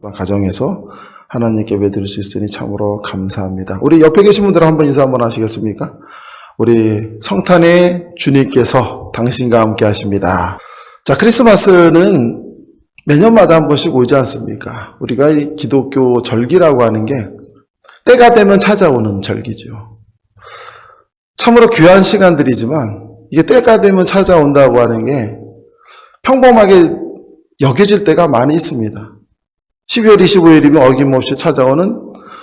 가정에서 하나님께 예배드릴 수 있으니 참으로 감사합니다. 우리 옆에 계신 분들 한번 인사 한번 하시겠습니까? 우리 성탄의 주님께서 당신과 함께 하십니다. 자, 크리스마스는 매년마다 한 번씩 오지 않습니까? 우리가 이 기독교 절기라고 하는 게 때가 되면 찾아오는 절기죠. 참으로 귀한 시간들이지만 이게 때가 되면 찾아온다고 하는 게 평범하게 여겨질 때가 많이 있습니다. 12월 25일이면 어김없이 찾아오는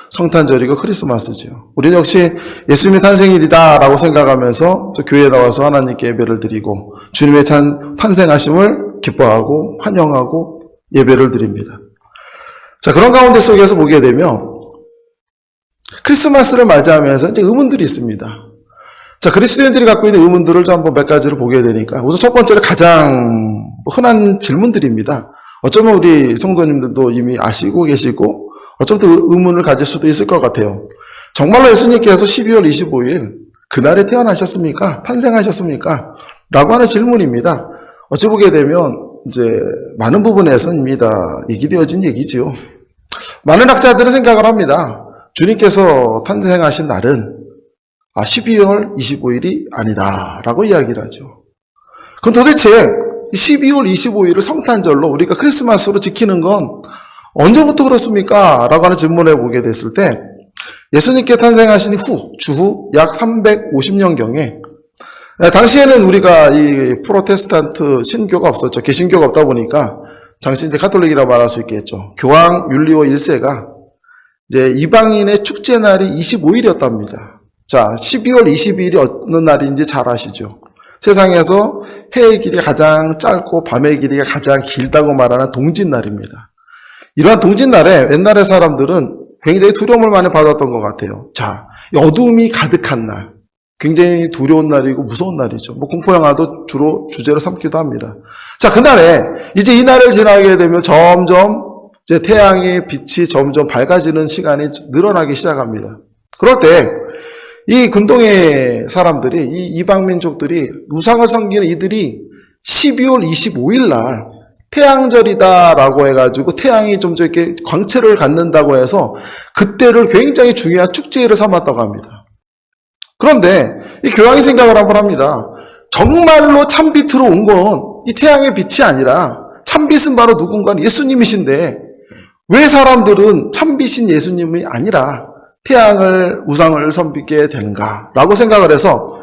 성탄절이고 크리스마스죠. 우리는 역시 예수님의 탄생일이다라고 생각하면서 또 교회에 나와서 하나님께 예배를 드리고 주님의 탄생하심을 기뻐하고 환영하고 예배를 드립니다. 자, 그런 가운데 속에서 보게 되면 크리스마스를 맞이하면서 이제 의문들이 있습니다. 자, 그리스도인들이 갖고 있는 의문들을 좀 한번 몇 가지를 보게 되니까 우선 첫 번째로 가장 흔한 질문들입니다. 어쩌면 우리 성도님들도 이미 아시고 계시고 어쩌면 또 의문을 가질 수도 있을 것 같아요. 정말로 예수님께서 12월 25일 그날에 태어나셨습니까? 탄생하셨습니까? 라고 하는 질문입니다. 어찌 보게 되면 이제 많은 부분에서는 이미 다 얘기되어진 얘기지요. 많은 학자들은 생각을 합니다. 주님께서 탄생하신 날은 12월 25일이 아니다 라고 이야기를 하죠. 그럼 도대체 12월 25일을 성탄절로 우리가 크리스마스로 지키는 건 언제부터 그렇습니까? 라고 하는 질문을 보게 됐을 때 예수님께 탄생하신 후, 주후 약 350년경에 당시에는 우리가 이 프로테스탄트 신교가 없었죠. 개신교가 없다 보니까 당시 이제 가톨릭이라고 말할 수 있겠죠. 교황 율리오 1세가 이제 이방인의 축제 날이 25일이었답니다. 자, 12월 22일이 어느 날인지 잘 아시죠? 세상에서 해의 길이 가장 짧고 밤의 길이가 가장 길다고 말하는 동짓날입니다. 이러한 동짓날에 옛날의 사람들은 굉장히 두려움을 많이 받았던 것 같아요. 자, 어둠이 가득한 날. 굉장히 두려운 날이고 무서운 날이죠. 공포영화도 주로 주제로 삼기도 합니다. 자, 그날에 이제 이 날을 지나게 되면 점점 이제 태양의 빛이 점점 밝아지는 시간이 늘어나기 시작합니다. 그럴 때 이 근동의 사람들이, 이 이방민족들이 우상을 섬기는 이들이 12월 25일 날 태양절이다라고 해가지고 태양이 좀 이렇게 광채를 갖는다고 해서 그때를 굉장히 중요한 축제를 삼았다고 합니다. 그런데 이 교황이 생각을 한번 합니다. 정말로 참빛으로 온 건 이 태양의 빛이 아니라 참빛은 바로 누군가는 예수님이신데 왜 사람들은 참빛인 예수님이 아니라 태양을 우상을 섬기게 되는가 라고 생각을 해서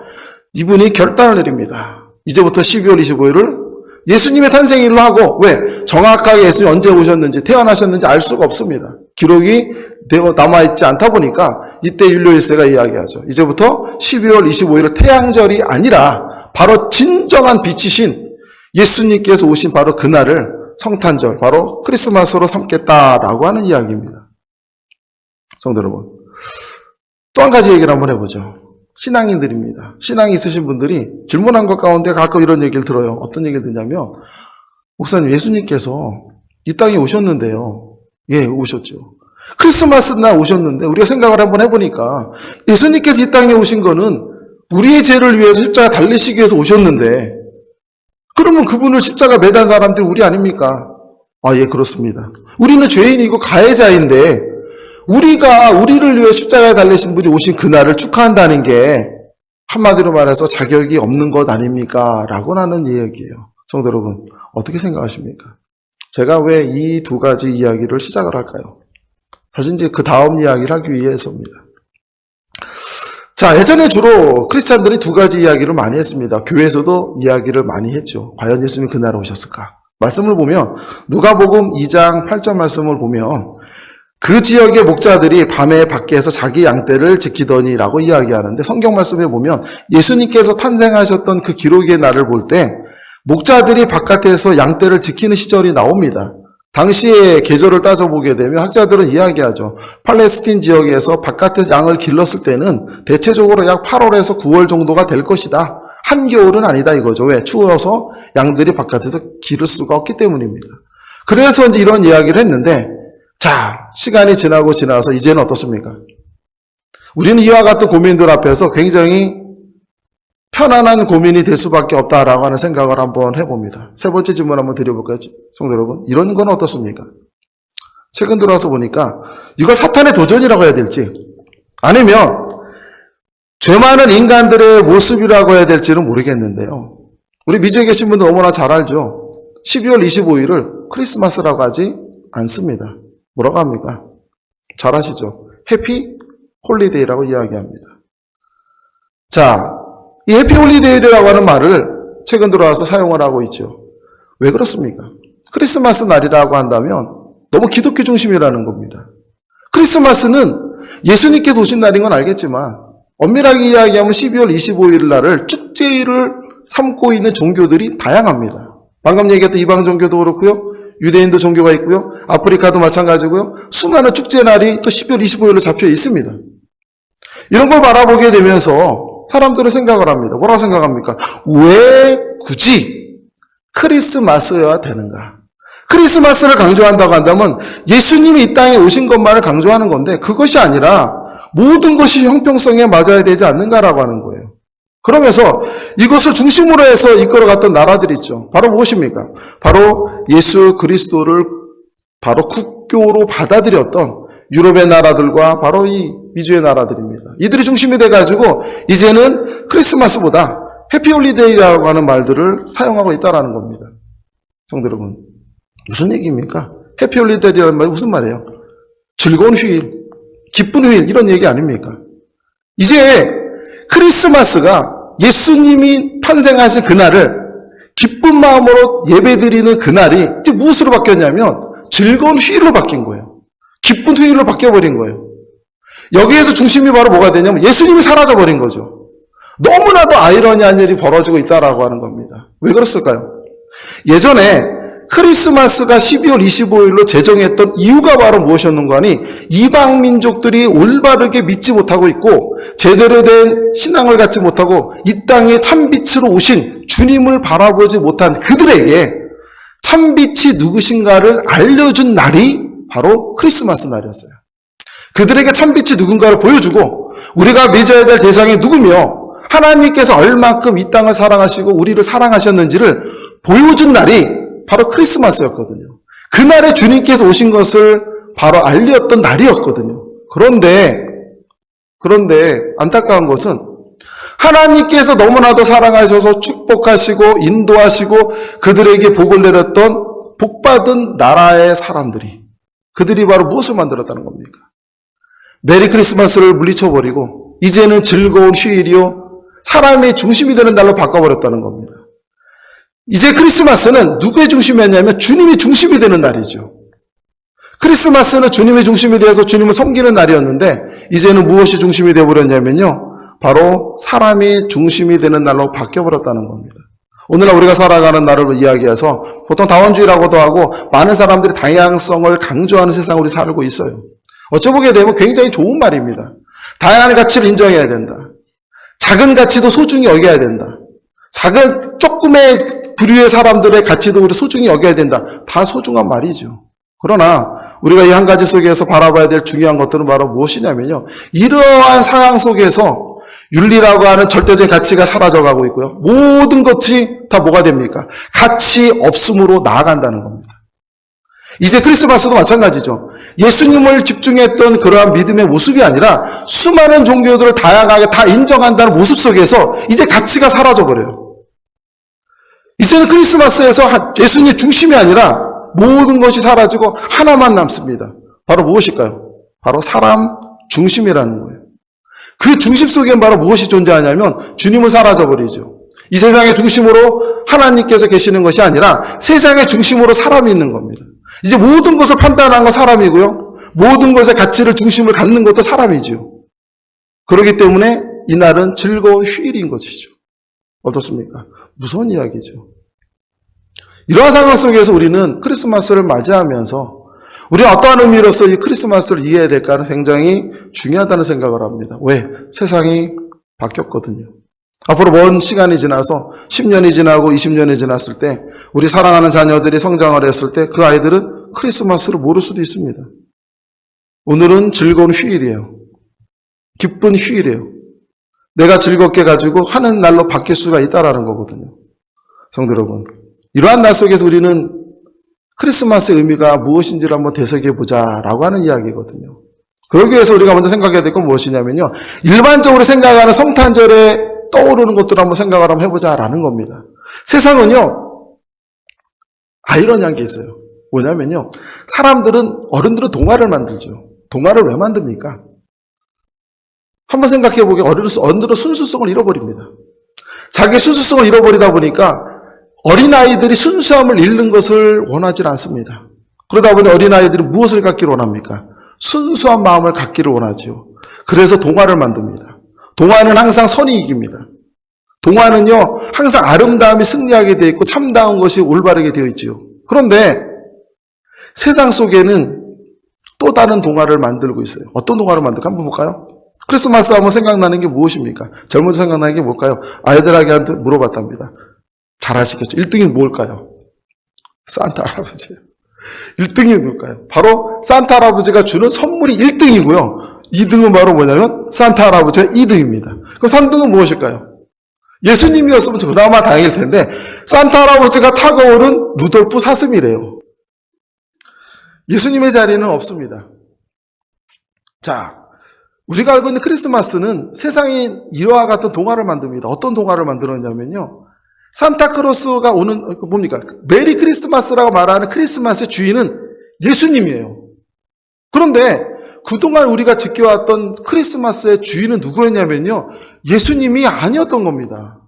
이분이 결단을 내립니다. 이제부터 12월 25일을 예수님의 탄생일로 하고 왜? 정확하게 예수님이 언제 오셨는지 태어나셨는지 알 수가 없습니다. 기록이 남아있지 않다 보니까 이때 율리오 1세가 이야기하죠. 이제부터 12월 25일을 태양절이 아니라 바로 진정한 빛이신 예수님께서 오신 바로 그날을 성탄절, 바로 크리스마스로 삼겠다라고 하는 이야기입니다. 성도 여러분, 또 한 가지 얘기를 한번 해보죠. 신앙인들입니다. 신앙이 있으신 분들이 질문한 것 가운데 가끔 이런 얘기를 들어요. 어떤 얘기를 듣냐면, 목사님, 예수님께서 이 땅에 오셨는데요. 예, 오셨죠. 크리스마스 날 오셨는데 우리가 생각을 한번 해보니까 예수님께서 이 땅에 오신 거는 우리의 죄를 위해서 십자가 달리시기 위해서 오셨는데 그러면 그분을 십자가 매단 사람들이 우리 아닙니까? 예, 그렇습니다. 우리는 죄인이고 가해자인데 우리를 위해 십자가에 달리신 분이 오신 그날을 축하한다는 게 한마디로 말해서 자격이 없는 것 아닙니까? 라고 하는 이야기예요. 성도 여러분, 어떻게 생각하십니까? 제가 왜 이 두 가지 이야기를 시작을 할까요? 사실 이제 그 다음 이야기를 하기 위해서입니다. 자, 예전에 주로 크리스찬들이 두 가지 이야기를 많이 했습니다. 교회에서도 이야기를 많이 했죠. 과연 예수님이 그날 오셨을까? 말씀을 보면 누가복음 2장 8절 말씀을 보면 그 지역의 목자들이 밤에 밖에서 자기 양떼를 지키더니라고 이야기하는데 성경 말씀에 보면 예수님께서 탄생하셨던 그 기록의 날을 볼 때 목자들이 바깥에서 양떼를 지키는 시절이 나옵니다. 당시의 계절을 따져보게 되면 학자들은 이야기하죠. 팔레스틴 지역에서 바깥에서 양을 길렀을 때는 대체적으로 약 8월에서 9월 정도가 될 것이다. 한겨울은 아니다 이거죠. 왜? 추워서 양들이 바깥에서 기를 수가 없기 때문입니다. 그래서 이제 이런 이야기를 했는데 자, 시간이 지나서 이제는 어떻습니까? 우리는 이와 같은 고민들 앞에서 굉장히 편안한 고민이 될 수밖에 없다라고 하는 생각을 한번 해봅니다. 세 번째 질문 한번 드려볼까요? 성도 여러분, 이런 건 어떻습니까? 최근 들어와서 보니까 이거 사탄의 도전이라고 해야 될지 아니면 죄 많은 인간들의 모습이라고 해야 될지는 모르겠는데요. 우리 미주에 계신 분들 너무나 잘 알죠. 12월 25일을 크리스마스라고 하지 않습니다. 뭐라고 합니까? 잘 아시죠? 해피 홀리데이라고 이야기합니다. 자, 이 해피 홀리데이라고 하는 말을 최근 들어와서 사용을 하고 있죠. 왜 그렇습니까? 크리스마스 날이라고 한다면 너무 기독교 중심이라는 겁니다. 크리스마스는 예수님께서 오신 날인 건 알겠지만 엄밀하게 이야기하면 12월 25일 날을 축제일을 삼고 있는 종교들이 다양합니다. 방금 얘기했던 이방 종교도 그렇고요. 유대인도 종교가 있고요. 아프리카도 마찬가지고요. 수많은 축제 날이 또 12월 25일로 잡혀 있습니다. 이런 걸 바라보게 되면서 사람들은 생각을 합니다. 뭐라고 생각합니까? 왜 굳이 크리스마스여야 되는가? 크리스마스를 강조한다고 한다면 예수님이 이 땅에 오신 것만을 강조하는 건데 그것이 아니라 모든 것이 형평성에 맞아야 되지 않는가라고 하는 거예요. 그러면서 이것을 중심으로 해서 이끌어갔던 나라들이 있죠. 바로 무엇입니까? 바로 예수 그리스도를 바로 국교로 받아들였던 유럽의 나라들과 바로 이 미주의 나라들입니다. 이들이 중심이 돼가지고 이제는 크리스마스보다 해피홀리데이라고 하는 말들을 사용하고 있다는 겁니다. 성도 여러분, 무슨 얘기입니까? 해피홀리데이라는 말이 무슨 말이에요? 즐거운 휴일, 기쁜 휴일 이런 얘기 아닙니까? 이제 크리스마스가 예수님이 탄생하신 그날을 기쁜 마음으로 예배드리는 그날이 이제 무엇으로 바뀌었냐면 즐거운 휴일로 바뀐 거예요. 기쁜 휴일로 바뀌어버린 거예요. 여기에서 중심이 바로 뭐가 되냐면 예수님이 사라져버린 거죠. 너무나도 아이러니한 일이 벌어지고 있다라고 하는 겁니다. 왜 그랬을까요? 예전에 크리스마스가 12월 25일로 제정했던 이유가 바로 무엇이었는가 하니 이방 민족들이 올바르게 믿지 못하고 있고 제대로 된 신앙을 갖지 못하고 이 땅에 참빛으로 오신 주님을 바라보지 못한 그들에게 참빛이 누구신가를 알려준 날이 바로 크리스마스 날이었어요. 그들에게 참빛이 누군가를 보여주고 우리가 믿어야 될 대상이 누구며 하나님께서 얼만큼 이 땅을 사랑하시고 우리를 사랑하셨는지를 보여준 날이 바로 크리스마스였거든요. 그날에 주님께서 오신 것을 바로 알렸던 날이었거든요. 그런데 안타까운 것은 하나님께서 너무나도 사랑하셔서 축복하시고 인도하시고 그들에게 복을 내렸던 복받은 나라의 사람들이 그들이 바로 무엇을 만들었다는 겁니까? 메리 크리스마스를 물리쳐버리고 이제는 즐거운 휴일이요 사람의 중심이 되는 날로 바꿔버렸다는 겁니다. 이제 크리스마스는 누구의 중심이었냐면 주님이 중심이 되는 날이죠. 크리스마스는 주님의 중심이 되어서 주님을 섬기는 날이었는데 이제는 무엇이 중심이 되어버렸냐면요. 바로 사람이 중심이 되는 날로 바뀌어버렸다는 겁니다. 오늘날 우리가 살아가는 날을 이야기해서 보통 다원주의라고도 하고 많은 사람들이 다양성을 강조하는 세상에 우리 살고 있어요. 어쩌보게 되면 굉장히 좋은 말입니다. 다양한 가치를 인정해야 된다. 작은 가치도 소중히 여겨야 된다. 작은 조금의 부류의 사람들의 가치도 우리 소중히 여겨야 된다. 다 소중한 말이죠. 그러나 우리가 이 한 가지 속에서 바라봐야 될 중요한 것들은 바로 무엇이냐면요. 이러한 상황 속에서 윤리라고 하는 절대적인 가치가 사라져가고 있고요. 모든 것이 다 뭐가 됩니까? 가치 없음으로 나아간다는 겁니다. 이제 크리스마스도 마찬가지죠. 예수님을 집중했던 그러한 믿음의 모습이 아니라 수많은 종교들을 다양하게 다 인정한다는 모습 속에서 이제 가치가 사라져버려요. 이제는 크리스마스에서 예수님의 중심이 아니라 모든 것이 사라지고 하나만 남습니다. 바로 무엇일까요? 바로 사람 중심이라는 거예요. 그 중심 속엔 바로 무엇이 존재하냐면 주님은 사라져버리죠. 이 세상의 중심으로 하나님께서 계시는 것이 아니라 세상의 중심으로 사람이 있는 겁니다. 이제 모든 것을 판단하는 건 사람이고요. 모든 것의 가치를 중심을 갖는 것도 사람이죠. 그렇기 때문에 이날은 즐거운 휴일인 것이죠. 어떻습니까? 무서운 이야기죠. 이러한 상황 속에서 우리는 크리스마스를 맞이하면서 우리는 어떠한 의미로서 이 크리스마스를 이해해야 될까는 굉장히 중요하다는 생각을 합니다. 왜? 세상이 바뀌었거든요. 앞으로 먼 시간이 지나서 10년이 지나고 20년이 지났을 때 우리 사랑하는 자녀들이 성장을 했을 때 그 아이들은 크리스마스를 모를 수도 있습니다. 오늘은 즐거운 휴일이에요. 기쁜 휴일이에요. 내가 즐겁게 가지고 하는 날로 바뀔 수가 있다라는 거거든요. 성도 여러분, 이러한 날 속에서 우리는 크리스마스의 의미가 무엇인지를 한번 되새겨보자 라고 하는 이야기거든요. 그러기 위해서 우리가 먼저 생각해야 될 건 무엇이냐면요, 일반적으로 생각하는 성탄절에 떠오르는 것들을 한번 생각을 한번 해보자라는 겁니다. 세상은요, 아이러니한 게 있어요. 뭐냐면요, 어른들은 동화를 만들죠. 동화를 왜 만듭니까? 한번 생각해보게, 어른들은 순수성을 잃어버립니다. 자기 순수성을 잃어버리다 보니까 어린아이들이 순수함을 잃는 것을 원하지 않습니다. 그러다 보니 어린아이들이 무엇을 갖기를 원합니까? 순수한 마음을 갖기를 원하죠. 그래서 동화를 만듭니다. 동화는 항상 선이 이깁니다. 동화는요, 항상 아름다움이 승리하게 되어 있고 참다운 것이 올바르게 되어 있지요. 그런데 세상 속에는 또 다른 동화를 만들고 있어요. 어떤 동화를 만들까? 한번 볼까요? 크리스마스 하면 생각나는 게 무엇입니까? 젊은 생각나는 게 뭘까요? 아이들에게 물어봤답니다. 잘 아시겠죠? 1등이 뭘까요? 산타 할아버지예요. 1등이 누굴까요? 바로 산타 할아버지가 주는 선물이 1등이고요. 2등은 바로 뭐냐면 산타 할아버지가 2등입니다. 그럼 3등은 무엇일까요? 예수님이었으면 그나마 다행일 텐데 산타 할아버지가 타고 오는 루돌프 사슴이래요. 예수님의 자리는 없습니다. 자, 우리가 알고 있는 크리스마스는 세상이 이와 같은 동화를 만듭니다. 어떤 동화를 만들었냐면요, 산타크로스가 오는, 뭡니까? 메리 크리스마스라고 말하는 크리스마스의 주인은 예수님이에요. 그런데 그동안 우리가 지켜왔던 크리스마스의 주인은 누구였냐면요, 예수님이 아니었던 겁니다.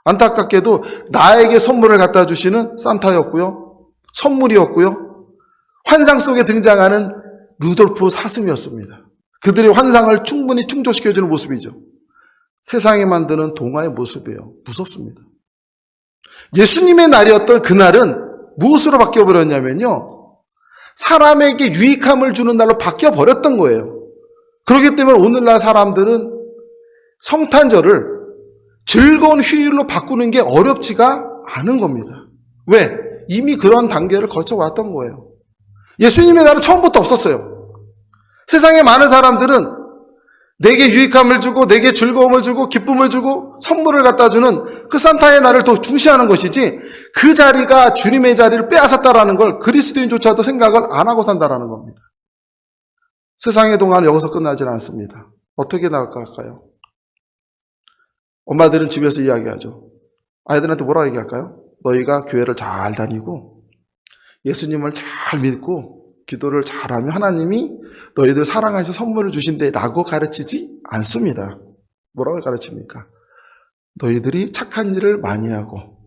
안타깝게도 나에게 선물을 갖다 주시는 산타였고요, 선물이었고요, 환상 속에 등장하는 루돌프 사슴이었습니다. 그들의 환상을 충분히 충족시켜주는 모습이죠. 세상이 만드는 동화의 모습이에요. 무섭습니다. 예수님의 날이었던 그날은 무엇으로 바뀌어버렸냐면요, 사람에게 유익함을 주는 날로 바뀌어버렸던 거예요. 그렇기 때문에 오늘날 사람들은 성탄절을 즐거운 휴일로 바꾸는 게 어렵지가 않은 겁니다. 왜? 이미 그런 단계를 거쳐왔던 거예요. 예수님의 날은 처음부터 없었어요. 세상에 많은 사람들은 내게 유익함을 주고 내게 즐거움을 주고 기쁨을 주고 선물을 갖다 주는 그 산타의 날을 더 중시하는 것이지, 그 자리가 주님의 자리를 빼앗았다라는 걸 그리스도인조차도 생각을 안 하고 산다라는 겁니다. 세상의 동안은 여기서 끝나지 않습니다. 어떻게 나갈까요? 엄마들은 집에서 이야기하죠. 아이들한테 뭐라고 얘기할까요? 너희가 교회를 잘 다니고 예수님을 잘 믿고 기도를 잘하면 하나님이 너희들 사랑하셔서 선물을 주신대 라고 가르치지 않습니다. 뭐라고 가르칩니까? 너희들이 착한 일을 많이 하고,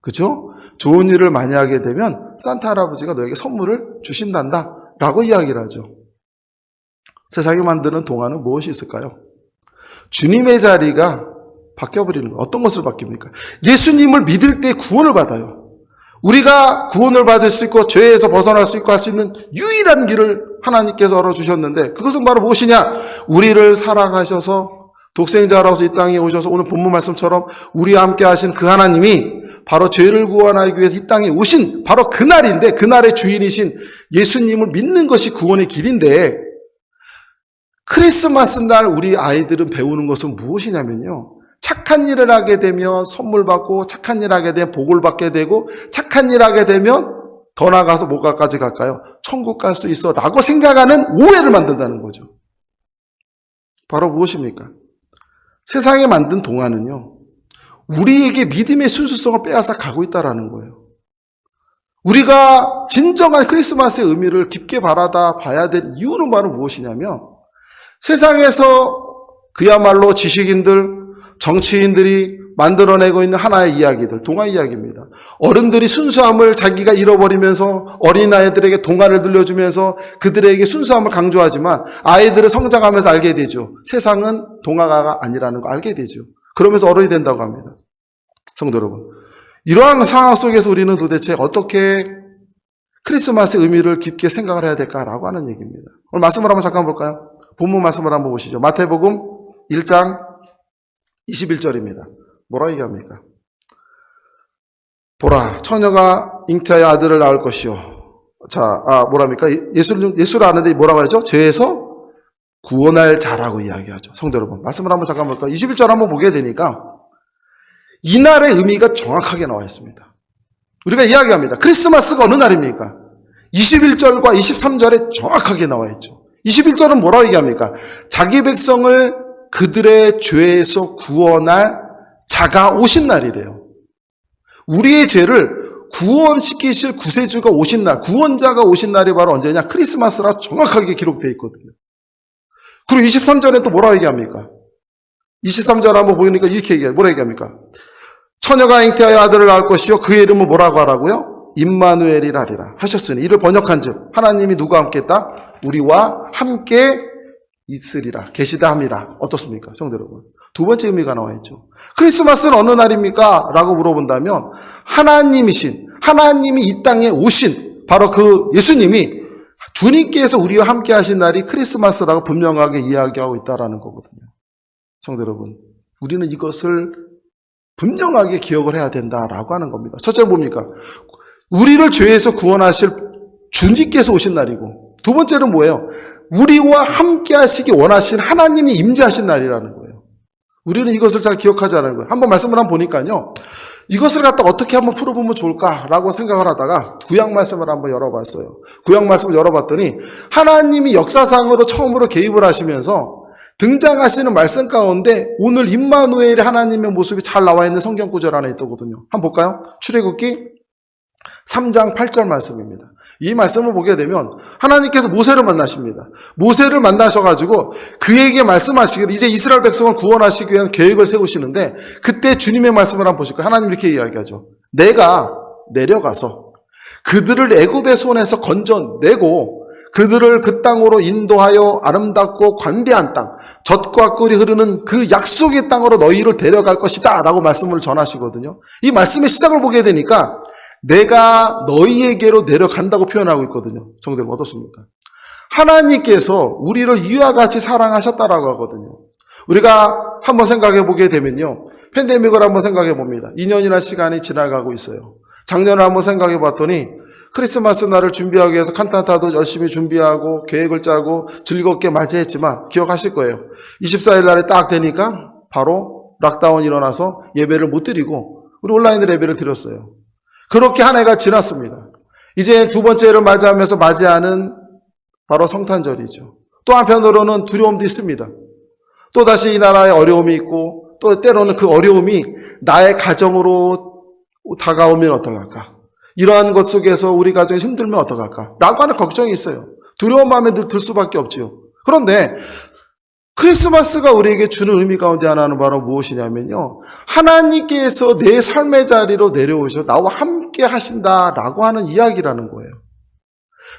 그죠? 좋은 일을 많이 하게 되면 산타 할아버지가 너에게 선물을 주신단다 라고 이야기를 하죠. 세상이 만드는 동화는 무엇이 있을까요? 주님의 자리가 바뀌어버리는 거예요. 어떤 것을 바뀝니까? 예수님을 믿을 때 구원을 받아요. 우리가 구원을 받을 수 있고 죄에서 벗어날 수 있고 할 수 있는 유일한 길을 하나님께서 열어주셨는데, 그것은 바로 무엇이냐? 우리를 사랑하셔서 독생자라서 이 땅에 오셔서 오늘 본문 말씀처럼 우리와 함께 하신 그 하나님이 바로 죄를 구원하기 위해서 이 땅에 오신 바로 그날인데, 그날의 주인이신 예수님을 믿는 것이 구원의 길인데, 크리스마스 날 우리 아이들은 배우는 것은 무엇이냐면요, 착한 일을 하게 되면 선물 받고, 착한 일을 하게 되면 복을 받게 되고, 착한 일을 하게 되면 더 나아가서 뭐가까지 갈까요? 천국 갈 수 있어 라고 생각하는 오해를 만든다는 거죠. 바로 무엇입니까? 세상에 만든 동화는요, 우리에게 믿음의 순수성을 빼앗아 가고 있다는 거예요. 우리가 진정한 크리스마스의 의미를 깊게 바라다 봐야 될 이유는 바로 무엇이냐면, 세상에서 그야말로 지식인들, 정치인들이 만들어내고 있는 하나의 이야기들, 동화 이야기입니다. 어른들이 순수함을 자기가 잃어버리면서 어린아이들에게 동화를 들려주면서 그들에게 순수함을 강조하지만, 아이들은 성장하면서 알게 되죠. 세상은 동화가 아니라는 거 알게 되죠. 그러면서 어른이 된다고 합니다. 성도 여러분, 이러한 상황 속에서 우리는 도대체 어떻게 크리스마스의 의미를 깊게 생각을 해야 될까라고 하는 얘기입니다. 오늘 말씀을 한번 잠깐 볼까요? 본문 말씀을 한번 보시죠. 마태복음 1장 21절입니다. 뭐라 얘기합니까? 보라, 처녀가 잉태하여 아들을 낳을 것이요. 자, 뭐랍니까? 예수를 아는데 뭐라고 하죠? 죄에서 구원할 자라고 이야기하죠. 성도 여러분, 말씀을 한번 잠깐 볼까요? 21절 한번 보게 되니까 이날의 의미가 정확하게 나와 있습니다. 우리가 이야기합니다. 크리스마스가 어느 날입니까? 21절과 23절에 정확하게 나와 있죠. 21절은 뭐라고 얘기합니까? 자기 백성을 그들의 죄에서 구원할 자가 오신 날이래요. 우리의 죄를 구원시키실 구세주가 오신 날, 구원자가 오신 날이 바로 언제냐? 크리스마스라 정확하게 기록되어 있거든요. 그리고 23절에 또 뭐라고 얘기합니까? 23절 한번 보니까 이렇게 얘기해요. 뭐라 얘기합니까? 처녀가 잉태하여 아들을 낳을 것이요 그의 이름은 뭐라고 하라고요? 임마누엘이라 하리라 하셨으니 이를 번역한즉 하나님이 누구와 함께 했다? 우리와 함께 있으리라 계시다 함이라. 어떻습니까? 성도 여러분, 두 번째 의미가 나와 있죠. 크리스마스는 어느 날입니까? 라고 물어본다면 하나님이 이 땅에 오신 바로 그 예수님이 주님께서 우리와 함께 하신 날이 크리스마스라고 분명하게 이야기하고 있다는 거거든요. 성도 여러분, 우리는 이것을 분명하게 기억을 해야 된다라고 하는 겁니다. 첫째는 뭡니까? 우리를 죄에서 구원하실 주님께서 오신 날이고, 두 번째는 뭐예요? 우리와 함께 하시기 원하신 하나님이 임재하신 날이라는 거예요. 우리는 이것을 잘 기억하지 않는 거예요. 한번 말씀을 한번 보니까요, 이것을 갖다 어떻게 한번 풀어보면 좋을까라고 생각을 하다가 구약 말씀을 한번 열어봤어요. 구약 말씀을 열어봤더니 하나님이 역사상으로 처음으로 개입을 하시면서 등장하시는 말씀 가운데 오늘 임마누엘의 하나님의 모습이 잘 나와 있는 성경 구절 하나 있거든요. 한번 볼까요? 출애굽기 3장 8절 말씀입니다. 이 말씀을 보게 되면 하나님께서 모세를 만나십니다. 모세를 만나셔가지고 그에게 말씀하시기를 이제 이스라엘 백성을 구원하시기 위한 계획을 세우시는데, 그때 주님의 말씀을 한번 보실까요? 하나님 이렇게 이야기하죠. 내가 내려가서 그들을 애굽의 손에서 건져내고 그들을 그 땅으로 인도하여 아름답고 관대한 땅, 젖과 꿀이 흐르는 그 약속의 땅으로 너희를 데려갈 것이다 라고 말씀을 전하시거든요. 이 말씀의 시작을 보게 되니까 내가 너희에게로 내려간다고 표현하고 있거든요. 성도 여러분, 어떻습니까? 하나님께서 우리를 이와 같이 사랑하셨다라고 하거든요. 우리가 한번 생각해 보게 되면요, 팬데믹을 한번 생각해 봅니다. 2년이나 시간이 지나가고 있어요. 작년을 한번 생각해 봤더니 크리스마스 날을 준비하기 위해서 칸타타도 열심히 준비하고 계획을 짜고 즐겁게 맞이했지만 기억하실 거예요. 24일 날에 딱 되니까 바로 락다운이 일어나서 예배를 못 드리고 우리 온라인으로 예배를 드렸어요. 그렇게 한 해가 지났습니다. 이제 두 번째를 맞이하면서 맞이하는 바로 성탄절이죠. 또 한편으로는 두려움도 있습니다. 또다시 이 나라에 어려움이 있고 또 때로는 그 어려움이 나의 가정으로 다가오면 어떡할까? 이러한 것 속에서 우리 가정이 힘들면 어떡할까? 라고 하는 걱정이 있어요. 두려운 마음에 들 수밖에 없지요. 그런데 크리스마스가 우리에게 주는 의미 가운데 하나는 바로 무엇이냐면요, 하나님께서 내 삶의 자리로 내려오셔 나와 함께 하신다라고 하는 이야기라는 거예요.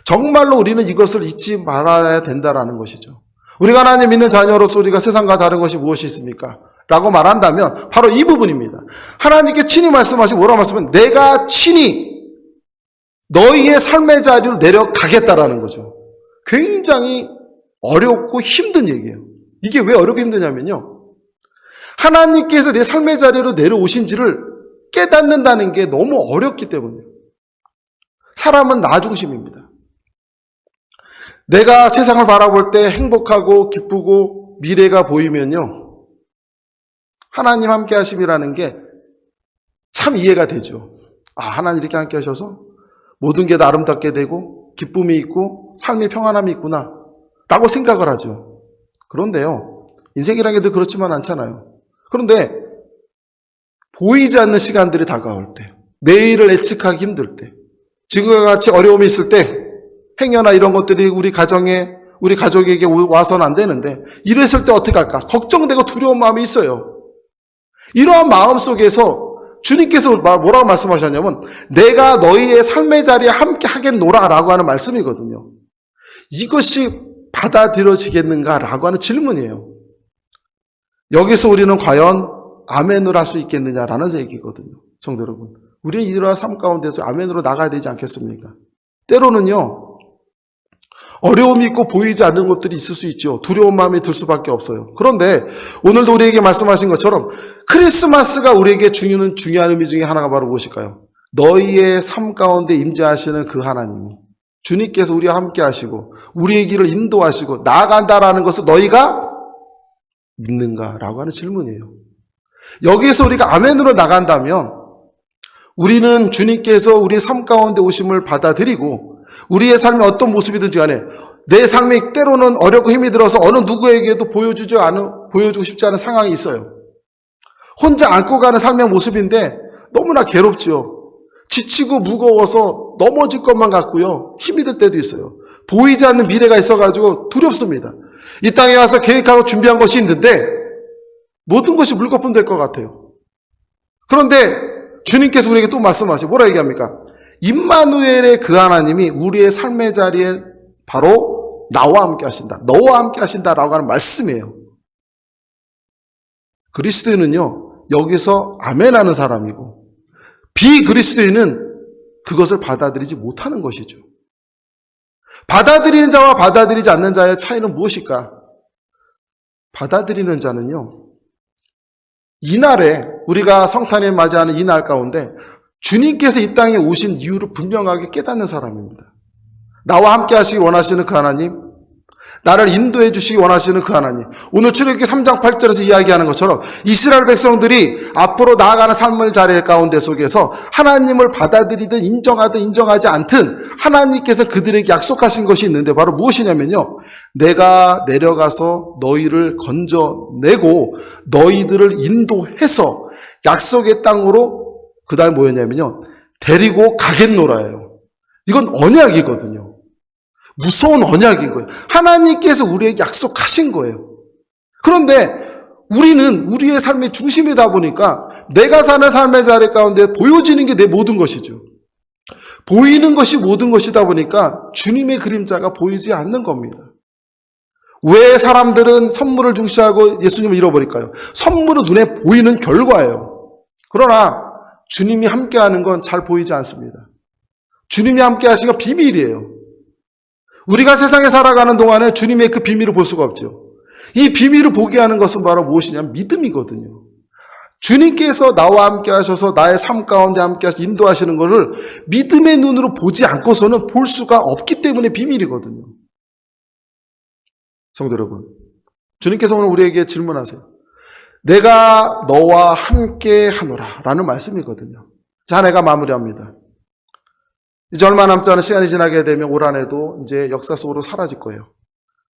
정말로 우리는 이것을 잊지 말아야 된다라는 것이죠. 우리가 하나님 믿는 자녀로서 우리가 세상과 다른 것이 무엇이 있습니까? 라고 말한다면 바로 이 부분입니다. 하나님께 친히 말씀하시고 뭐라고 말씀하면 내가 친히 너희의 삶의 자리로 내려가겠다라는 거죠. 굉장히 어렵고 힘든 얘기예요. 이게 왜 어렵고 힘드냐면요, 하나님께서 내 삶의 자리로 내려오신지를 깨닫는다는 게 너무 어렵기 때문이에요. 사람은 나 중심입니다. 내가 세상을 바라볼 때 행복하고 기쁘고 미래가 보이면요, 하나님 함께 하심이라는 게 참 이해가 되죠. 아, 하나님 이렇게 함께 하셔서 모든 게 아름답게 되고 기쁨이 있고 삶의 평안함이 있구나 라고 생각을 하죠. 그런데요, 인생이라는 게 늘 그렇지만 않잖아요. 그런데 보이지 않는 시간들이 다가올 때, 내일을 예측하기 힘들 때, 지금과 같이 어려움이 있을 때, 행여나 이런 것들이 우리 가족에게 와서는 안 되는데 이랬을 때 어떻게 할까? 걱정되고 두려운 마음이 있어요. 이러한 마음 속에서 주님께서 뭐라고 말씀하셨냐면 내가 너희의 삶의 자리에 함께 하겠노라 라고 하는 말씀이거든요. 이것이 받아들여지겠는가 라고 하는 질문이에요. 여기서 우리는 과연 아멘을 할 수 있겠느냐라는 얘기거든요. 성도 여러분, 우리는 이러한 삶 가운데서 아멘으로 나가야 되지 않겠습니까? 때로는요, 어려움이 있고 보이지 않는 것들이 있을 수 있죠. 두려운 마음이 들 수밖에 없어요. 그런데 오늘도 우리에게 말씀하신 것처럼 크리스마스가 우리에게 주는 중요한 의미 중에 하나가 바로 무엇일까요? 너희의 삶 가운데 임재하시는 그 하나님이, 주님께서 우리와 함께 하시고 우리의 길을 인도하시고 나아간다라는 것을 너희가 믿는가라고 하는 질문이에요. 여기에서 우리가 아멘으로 나간다면 우리는 주님께서 우리 삶 가운데 오심을 받아들이고 우리의 삶이 어떤 모습이든지 간에 내 삶이 때로는 어렵고 힘이 들어서 어느 누구에게도 보여주고 싶지 않은 상황이 있어요. 혼자 안고 가는 삶의 모습인데 너무나 괴롭지요. 지치고 무거워서 넘어질 것만 같고요. 힘이 들 때도 있어요. 보이지 않는 미래가 있어가지고 두렵습니다. 이 땅에 와서 계획하고 준비한 것이 있는데 모든 것이 물거품 될 것 같아요. 그런데 주님께서 우리에게 또 말씀하세요. 뭐라 얘기합니까? 임마누엘의 그 하나님이 우리의 삶의 자리에 바로 나와 함께 하신다. 너와 함께 하신다라고 하는 말씀이에요. 그리스도인은요, 여기서 아멘하는 사람이고 비그리스도인은 그것을 받아들이지 못하는 것이죠. 받아들이는 자와 받아들이지 않는 자의 차이는 무엇일까? 받아들이는 자는요, 이날에 우리가 성탄에 맞이하는 이날 가운데 주님께서 이 땅에 오신 이유를 분명하게 깨닫는 사람입니다. 나와 함께 하시기 원하시는 그 하나님, 나를 인도해 주시기 원하시는 그 하나님. 오늘 출애굽기 3장 8절에서 이야기하는 것처럼 이스라엘 백성들이 앞으로 나아가는 삶의 자리 가운데 속에서 하나님을 받아들이든 인정하든 인정하지 않든 하나님께서 그들에게 약속하신 것이 있는데 바로 무엇이냐면요, 내가 내려가서 너희를 건져내고 너희들을 인도해서 약속의 땅으로 그 다음에 뭐였냐면요, 데리고 가겠노라예요. 이건 언약이거든요. 무서운 언약인 거예요. 하나님께서 우리에게 약속하신 거예요. 그런데 우리는 우리의 삶의 중심이다 보니까 내가 사는 삶의 자리 가운데 보여지는 게 내 모든 것이죠. 보이는 것이 모든 것이다 보니까 주님의 그림자가 보이지 않는 겁니다. 왜 사람들은 선물을 중시하고 예수님을 잃어버릴까요? 선물은 눈에 보이는 결과예요. 그러나 주님이 함께하는 건 잘 보이지 않습니다. 주님이 함께하신 건 비밀이에요. 우리가 세상에 살아가는 동안에 주님의 그 비밀을 볼 수가 없죠. 이 비밀을 보게 하는 것은 바로 무엇이냐면 믿음이거든요. 주님께서 나와 함께 하셔서 나의 삶 가운데 함께 하셔서 인도하시는 것을 믿음의 눈으로 보지 않고서는 볼 수가 없기 때문에 비밀이거든요. 성도 여러분, 주님께서 오늘 우리에게 질문하세요. 내가 너와 함께 하노라 라는 말씀이거든요. 자, 내가 마무리합니다. 이제 얼마 남지 않은 시간이 지나게 되면 올 한해도 이제 역사 속으로 사라질 거예요.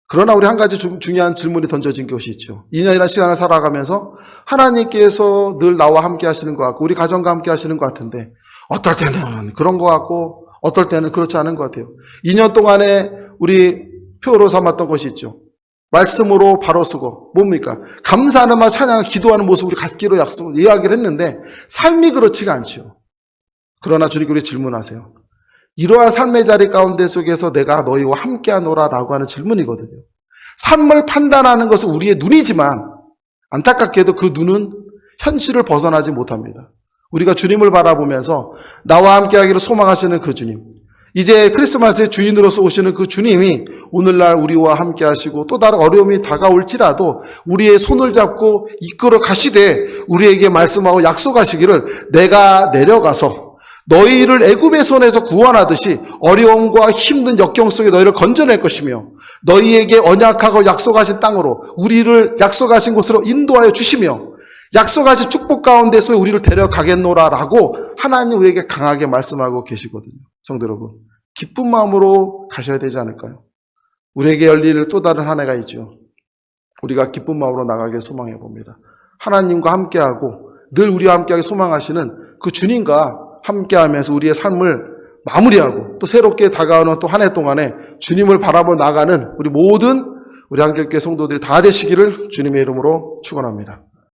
그러나 우리 한 가지 중요한 질문이 던져진 것이 있죠. 2년이라는 시간을 살아가면서 하나님께서 늘 나와 함께 하시는 것 같고 우리 가정과 함께 하시는 것 같은데 어떨 때는 그런 것 같고 어떨 때는 그렇지 않은 것 같아요. 2년 동안에 우리 표로 삼았던 것이 있죠. 말씀으로 바로 쓰고 뭡니까? 감사하는 말 찬양을 기도하는 모습을 우리 갖기로 이야기를 했는데 삶이 그렇지가 않죠. 그러나 주님께 우리 질문하세요. 이러한 삶의 자리 가운데 속에서 내가 너희와 함께하노라 라고 하는 질문이거든요. 삶을 판단하는 것은 우리의 눈이지만 안타깝게도 그 눈은 현실을 벗어나지 못합니다. 우리가 주님을 바라보면서 나와 함께하기를 소망하시는 그 주님, 이제 크리스마스의 주인으로서 오시는 그 주님이 오늘날 우리와 함께하시고 또 다른 어려움이 다가올지라도 우리의 손을 잡고 이끌어 가시되 우리에게 말씀하고 약속하시기를 내가 내려가서 너희를 애굽의 손에서 구원하듯이 어려움과 힘든 역경 속에 너희를 건져낼 것이며 너희에게 언약하고 약속하신 땅으로 우리를 약속하신 곳으로 인도하여 주시며 약속하신 축복 가운데서 우리를 데려가겠노라라고 하나님 우리에게 강하게 말씀하고 계시거든요. 성도 여러분, 기쁜 마음으로 가셔야 되지 않을까요? 우리에게 열릴 또 다른 한 해가 있죠. 우리가 기쁜 마음으로 나가길 소망해 봅니다. 하나님과 함께하고 늘 우리와 함께하게 소망하시는 그 주님과 함께하면서 우리의 삶을 마무리하고 또 새롭게 다가오는 또 한 해 동안에 주님을 바라보 나가는 우리 모든 우리 한길교회 성도들이 다 되시기를 주님의 이름으로 축원합니다.